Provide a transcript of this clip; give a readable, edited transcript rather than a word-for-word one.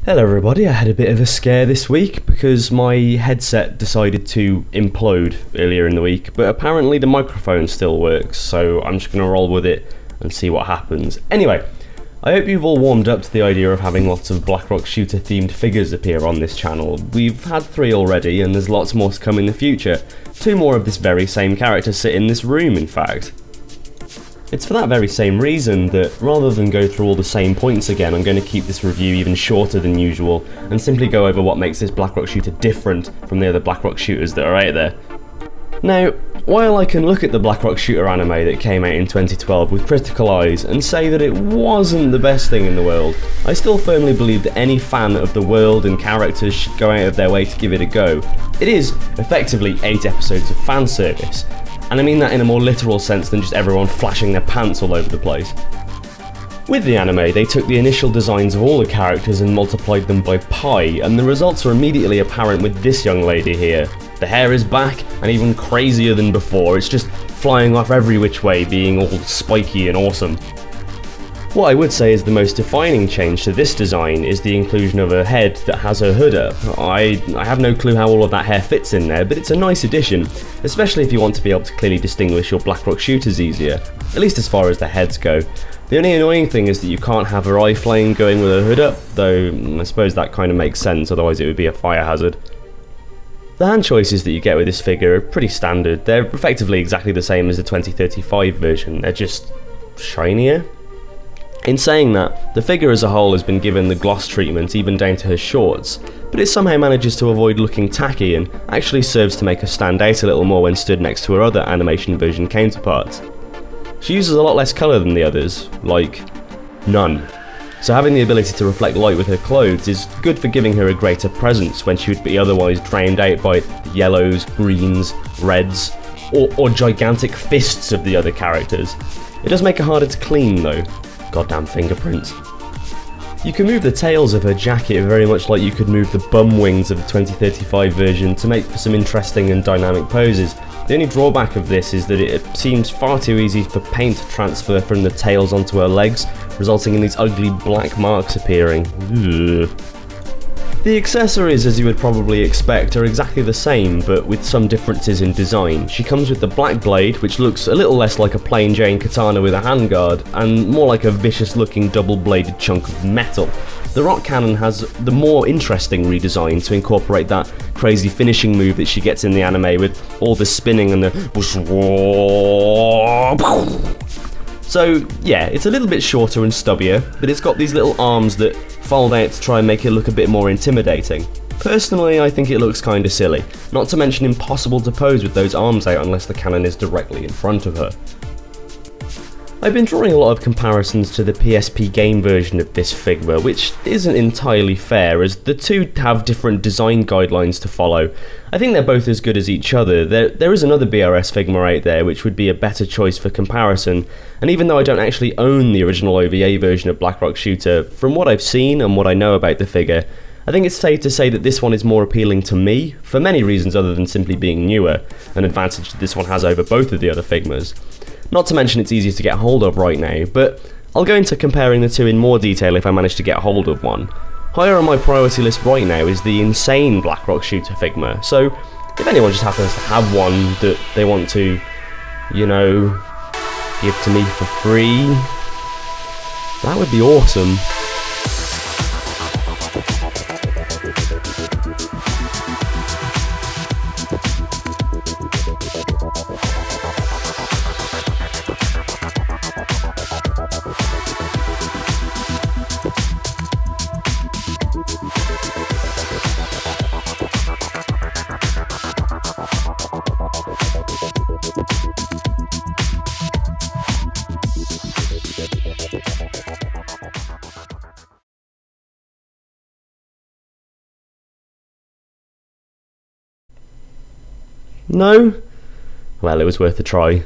Hello everybody, I had a bit of a scare this week because my headset decided to implode earlier in the week, but apparently the microphone still works, so I'm just going to roll with it and see what happens. Anyway, I hope you've all warmed up to the idea of having lots of Blackrock shooter themed figures appear on this channel. We've had 3 already and there's lots more to come in the future. 2 more of this very same character sit in this room, in fact. It's for that very same reason that, rather than go through all the same points again, I'm going to keep this review even shorter than usual, and simply go over what makes this Blackrock shooter different from the other Blackrock shooters that are out there. Now, while I can look at the Blackrock shooter anime that came out in 2012 with critical eyes and say that it wasn't the best thing in the world, I still firmly believe that any fan of the world and characters should go out of their way to give it a go. It is, effectively, 8 episodes of fan service. And I mean that in a more literal sense than just everyone flashing their pants all over the place. With the anime, they took the initial designs of all the characters and multiplied them by pi, and the results are immediately apparent with this young lady here. The hair is back, and even crazier than before, it's just flying off every which way, being all spiky and awesome. What I would say is the most defining change to this design is the inclusion of a head that has her hood up. I have no clue how all of that hair fits in there, but it's a nice addition, especially if you want to be able to clearly distinguish your Blackrock shooters easier, at least as far as the heads go. The only annoying thing is that you can't have her eye flame going with her hood up, though I suppose that kind of makes sense, otherwise it would be a fire hazard. The hand choices that you get with this figure are pretty standard. They're effectively exactly the same as the 2035 version, they're just shinier. In saying that, the figure as a whole has been given the gloss treatment even down to her shorts, but it somehow manages to avoid looking tacky and actually serves to make her stand out a little more when stood next to her other animation version counterparts. She uses a lot less colour than the others, like none. So having the ability to reflect light with her clothes is good for giving her a greater presence when she would be otherwise drowned out by the yellows, greens, reds, or gigantic fists of the other characters. It does make her harder to clean though. Goddamn fingerprints. You can move the tails of her jacket very much like you could move the bum wings of the 2035 version to make for some interesting and dynamic poses. The only drawback of this is that it seems far too easy for paint to transfer from the tails onto her legs, resulting in these ugly black marks appearing. Ugh. The accessories, as you would probably expect, are exactly the same, but with some differences in design. She comes with the black blade, which looks a little less like a plain Jane katana with a handguard, and more like a vicious looking double-bladed chunk of metal. The rock cannon has the more interesting redesign to incorporate that crazy finishing move that she gets in the anime with all the spinning and the... So yeah, it's a little bit shorter and stubbier, but it's got these little arms that fold out to try and make it look a bit more intimidating. Personally, I think it looks kinda silly, not to mention impossible to pose with those arms out unless the cannon is directly in front of her. I've been drawing a lot of comparisons to the PSP game version of this Figma, which isn't entirely fair as the two have different design guidelines to follow. I think they're both as good as each other. There is another BRS Figma out there which would be a better choice for comparison, and even though I don't actually own the original OVA version of Blackrock Shooter, from what I've seen and what I know about the figure, I think it's safe to say that this one is more appealing to me, for many reasons other than simply being newer, an advantage that this one has over both of the other Figmas. Not to mention it's easier to get hold of right now, but I'll go into comparing the two in more detail if I manage to get hold of one. Higher on my priority list right now is the insane Blackrock Shooter Figma, so if anyone just happens to have one that they want to, you know, give to me for free, that would be awesome. No? Well, it was worth a try.